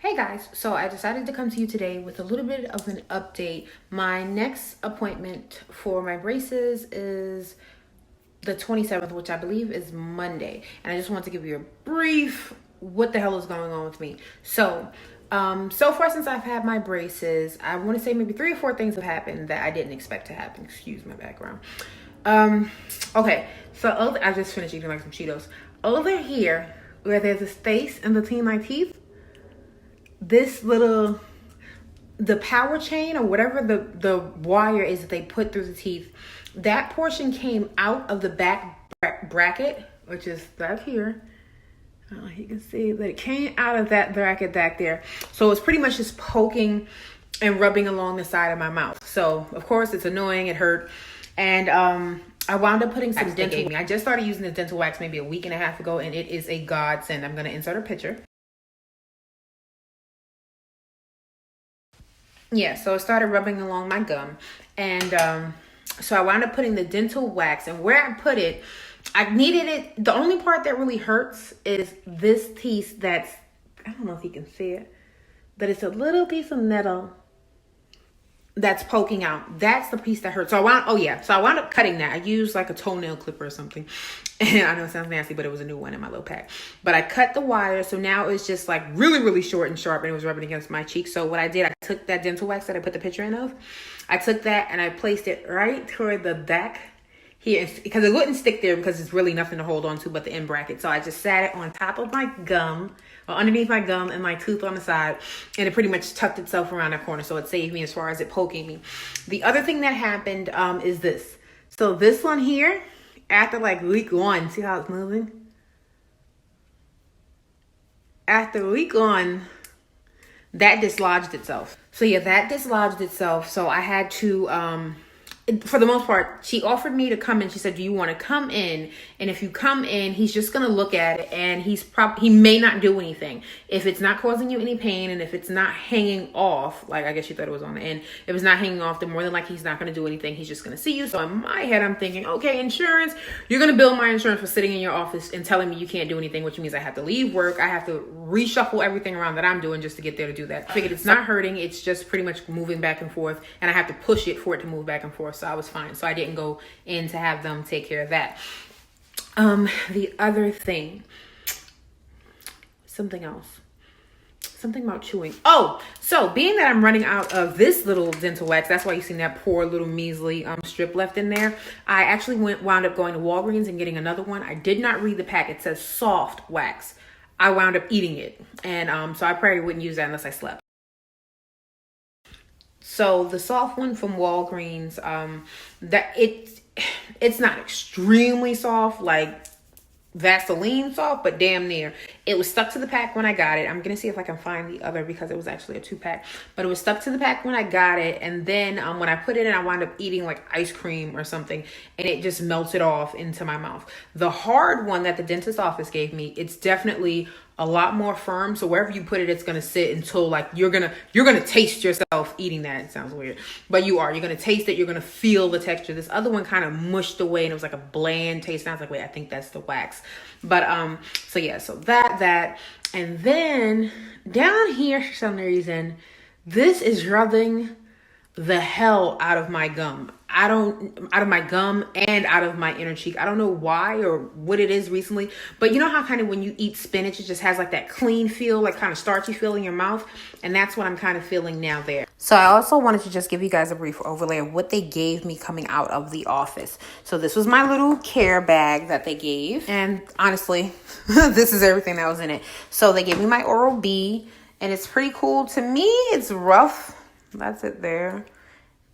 Hey guys, so I decided to come to you today with a little bit of an update. My next appointment for my braces is the 27th, which I believe is Monday. And I just want to give you a brief what the hell is going on with me. So far since I've had my braces, I want to say maybe 3 or 4 things have happened that I didn't expect to happen. Excuse my background. Okay, so I just finished eating like some Cheetos. Over here, where there's a space in between my teeth, the power chain or whatever the wire is that they put through the teeth, that portion came out of the back bracket, which is back here. I don't know if you can see that it came out of that bracket back there. So it's pretty much just poking and rubbing along the side of my mouth. So of course it's annoying, it hurt. And I wound up putting some dental. I just started using the dental wax maybe a week and a half ago, and it is a godsend. I'm gonna insert a picture. Yeah, so it started rubbing along my gum, and so I wound up putting the dental wax, and where I put it, I needed it. The only part that really hurts is this piece that's, I don't know if you can see it, but it's a little piece of metal that's poking out. That's the piece that hurts. So I wound up cutting that. I used like a toenail clipper or something. And I know it sounds nasty, but it was a new one in my little pack. But I cut the wire, so now it's just like really, really short and sharp, and it was rubbing against my cheek. So what I did, I took that dental wax that I put the picture in of. I took that and I placed it right toward the back here, because it wouldn't stick there because it's really nothing to hold on to but the end bracket. So I just sat it on top of my gum, or underneath my gum, and my tooth on the side, and it pretty much tucked itself around that corner, so it saved me as far as it poking me. The other thing that happened is this. So this one here, after like week 1, see how it's moving? After week 1, that dislodged itself. So yeah, that dislodged itself. So I had to, for the most part, she offered me to come in. She said, do you want to come in? And if you come in, he's just going to look at it, and he may not do anything. If it's not causing you any pain, and if it's not hanging off, like I guess she thought it was on the end, if it's not hanging off, then more than likely he's not going to do anything. He's just going to see you. So in my head, I'm thinking, okay, insurance, you're going to bill my insurance for sitting in your office and telling me you can't do anything, which means I have to leave work. I have to reshuffle everything around that I'm doing just to get there to do that. I figured it's not hurting. It's just pretty much moving back and forth, and I have to push it for it to move back and forth. So I was fine. So I didn't go in to have them take care of that. The other thing, something about chewing. Oh, so being that I'm running out of this little dental wax, that's why you see that poor little measly strip left in there. I actually wound up going to Walgreens and getting another one. I did not read the pack. It says soft wax. I wound up eating it, and so I probably wouldn't use that unless I slept. So the soft one from Walgreens, it's not extremely soft, like Vaseline soft, but damn near. It was stuck to the pack when I got it. I'm gonna see if I can find the other, because it was actually a 2-pack, but it was stuck to the pack when I got it. And then when I put it in, I wound up eating like ice cream or something, and it just melted off into my mouth. The hard one that the dentist office gave me, it's definitely a lot more firm. So wherever you put it, it's gonna sit until like you're gonna taste yourself eating that. It sounds weird, but you're gonna taste it. You're gonna feel the texture. This other one kind of mushed away, and it was like a bland taste. And I was like, wait, I think that's the wax. But so yeah, so that, and then down here for some reason, this is rubbing the hell out of my gum. Out of my gum and out of my inner cheek. I don't know why or what it is recently, but you know how kind of when you eat spinach, it just has like that clean feel, like kind of starchy feel in your mouth. And that's what I'm kind of feeling now there. So I also wanted to just give you guys a brief overlay of what they gave me coming out of the office. So this was my little care bag that they gave. And honestly, this is everything that was in it. So they gave me my Oral-B, and it's pretty cool. To me, it's rough. That's it there.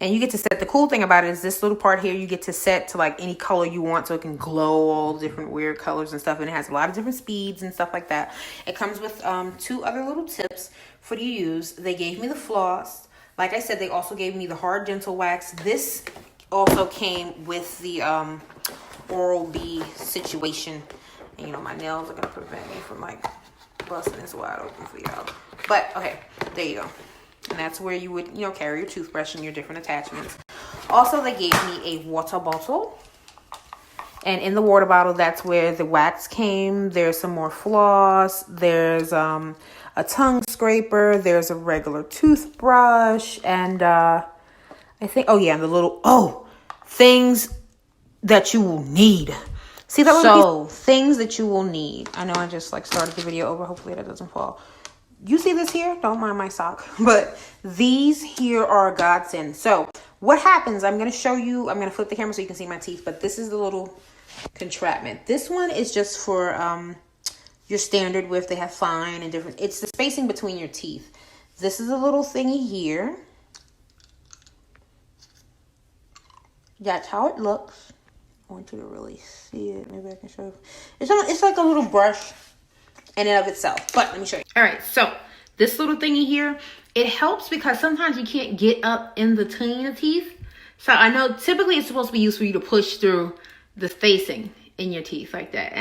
And you get to set, the cool thing about it is this little part here, you get to set to like any color you want, so it can glow all different weird colors and stuff. And it has a lot of different speeds and stuff like that. It comes with 2 other little tips for you to use. They gave me the floss. Like I said, they also gave me the hard dental wax. This also came with the Oral-B situation. And you know, my nails are gonna prevent me from like busting this wide open for y'all. But okay, there you go. And that's where you would, carry your toothbrush and your different attachments. Also, they gave me a water bottle. And in the water bottle, that's where the wax came. There's some more floss. There's a tongue scraper. There's a regular toothbrush. And I think, oh yeah, the little, things that you will need. See that little piece? Things that you will need. I know I just like started the video over. Hopefully that doesn't fall. You see this here? Don't mind my sock. But these here are a godsend. So what happens, I'm going to show you. I'm going to flip the camera so you can see my teeth. But this is the little contraption. This one is just for your standard width. They have fine and different. It's the spacing between your teeth. This is a little thingy here. That's how it looks. I want you to really see it. Maybe I can show you. It's like a little brush in and of itself. But let me show you. All right, so this little thingy here, it helps because sometimes you can't get up in between the teeth. So I know typically it's supposed to be used for you to push through the spacing in your teeth like that.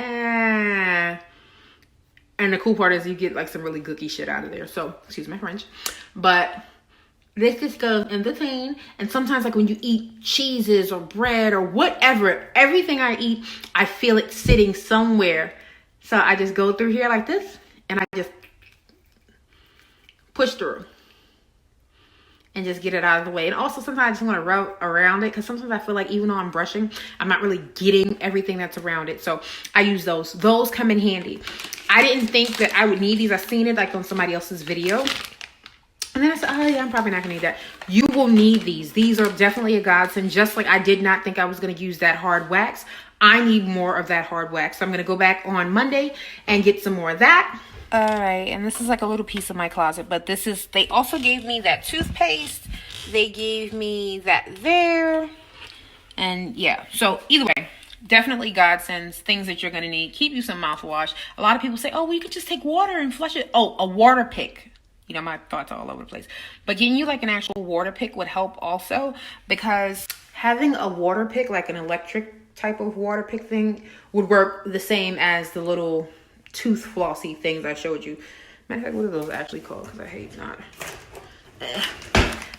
And the cool part is you get like some really gooky shit out of there. So, excuse my French. But this just goes in between. And sometimes like when you eat cheeses or bread or whatever, everything I eat, I feel it sitting somewhere. So I just go through here like this and I just push through and just get it out of the way. And also sometimes I just want to rub around it because sometimes I feel like even though I'm brushing, I'm not really getting everything that's around it. So I use those. Those come in handy. I didn't think that I would need these. I seen it like on somebody else's video. And then I said, oh yeah, I'm probably not gonna need that. You will need these. These are definitely a godsend. Just like I did not think I was gonna use that hard wax. I need more of that hard wax. So I'm gonna go back on Monday and get some more of that. All right, and this is like a little piece of my closet, but this is, they also gave me that toothpaste. They gave me that there. And yeah, so either way, definitely godsends, things that you're gonna need. Keep you some mouthwash. A lot of people say, oh, well, you could just take water and flush it. Oh, a water pick. You know, my thoughts are all over the place. But getting you like an actual water pick would help also, because having a water pick, like an electric type of water pick thing, would work the same as the little tooth flossy things I showed you. Matter of fact, what are those actually called? Because I hate not.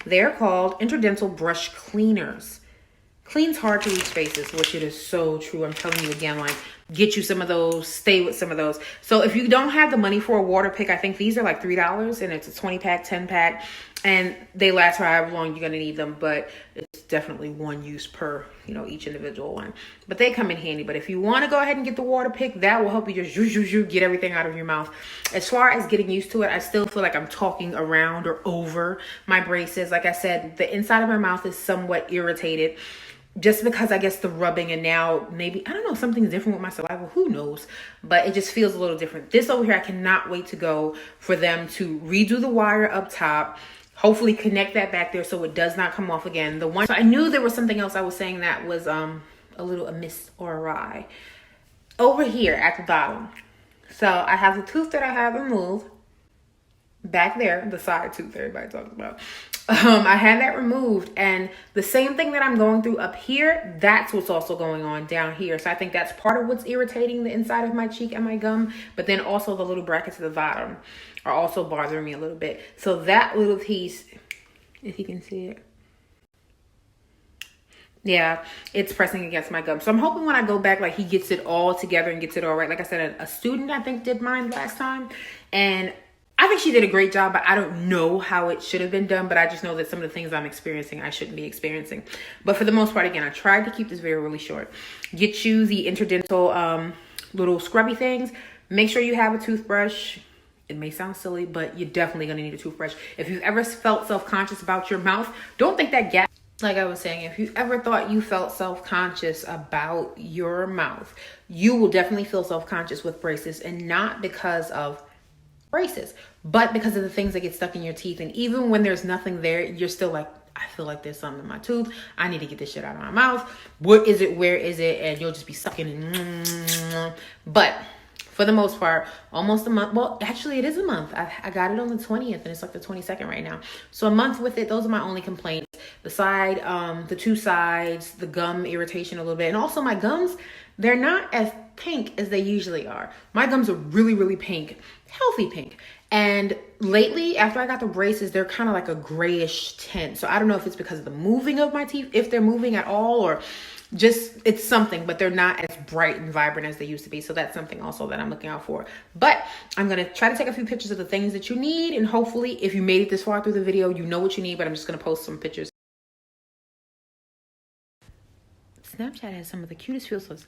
They're called interdental brush cleaners. Cleans hard to reach spaces, which it is so true. I'm telling you again, like, get you some of those, stay with some of those. So if you don't have the money for a water pick, I think these are like $3 and it's a 20 pack, 10 pack, and they last for however long you're going to need them. But it's definitely one use per, you know, each individual one. But they come in handy. But if you want to go ahead and get the water pick, that will help you just get everything out of your mouth. As far as getting used to it, I still feel like I'm talking around or over my braces. Like I said, the inside of my mouth is somewhat irritated. Just because I guess the rubbing, and now maybe, I don't know, something's different with my saliva, who knows, but it just feels a little different. This over here, I cannot wait to go for them to redo the wire up top, hopefully connect that back there so it does not come off again. The one, so I knew there was something else I was saying that was a little amiss or awry. Over here at the bottom, so I have the tooth that I have removed back there, the side tooth everybody talks about. I had that removed, and the same thing that I'm going through up here, that's what's also going on down here. So I think that's part of what's irritating the inside of my cheek and my gum, but then also the little brackets at the bottom are also bothering me a little bit. So that little piece, if you can see it, yeah, it's pressing against my gum. So I'm hoping when I go back, like, he gets it all together and gets it all right. Like I said, a student I think did mine last time, and I think she did a great job, but I don't know how it should have been done. But I just know that some of the things I'm experiencing, I shouldn't be experiencing. But for the most part, again, I tried to keep this video really short. Get you the interdental little scrubby things. Make sure you have a toothbrush. It may sound silly, but you're definitely going to need a toothbrush. If you've ever felt self-conscious about your mouth, don't think that gap. Like I was saying, if you ever thought you felt self-conscious about your mouth, you will definitely feel self-conscious with braces, and not because of braces, but because of the things that get stuck in your teeth. And even when there's nothing there, you're still like, I feel like there's something in my tooth. I need to get this shit out of my mouth. What is it? Where is it? And you'll just be sucking it. But for the most part, almost a month. Well, actually it is a month. I got it on the 20th and it's like the 22nd right now. So a month with it. Those are my only complaints. The side, the two sides, the gum irritation a little bit. And also my gums, they're not as pink as they usually are. My gums are really, really pink, healthy pink. And lately, after I got the braces, they're kind of like a grayish tint. So I don't know if it's because of the moving of my teeth, if they're moving at all, or just, it's something, but they're not as bright and vibrant as they used to be. So that's something also that I'm looking out for. But I'm going to try to take a few pictures of the things that you need. And hopefully if you made it this far through the video, you know what you need, but I'm just going to post some pictures. Snapchat has some of the cutest filters.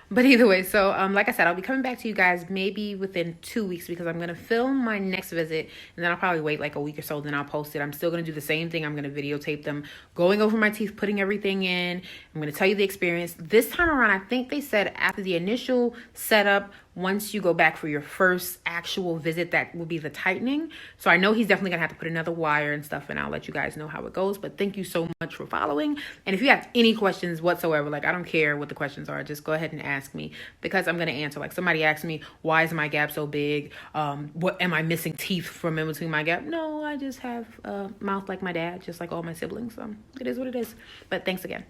But either way, so like I said, I'll be coming back to you guys maybe within 2 weeks, because I'm going to film my next visit, and then I'll probably wait like a week or so, then I'll post it. I'm still going to do the same thing. I'm going to videotape them going over my teeth, putting everything in. I'm going to tell you the experience. This time around, I think they said after the initial setup, once you go back for your first actual visit, that will be the tightening. So I know he's definitely gonna have to put another wire and stuff, and I'll let you guys know how it goes. But thank you so much for following. And if you have any questions whatsoever, like, I don't care what the questions are, just go ahead and ask me, because I'm gonna answer. Like, somebody asked me, why is my gap so big? What am I missing teeth from in between my gap? No, I just have a mouth like my dad, just like all my siblings. So it is what it is. But thanks again.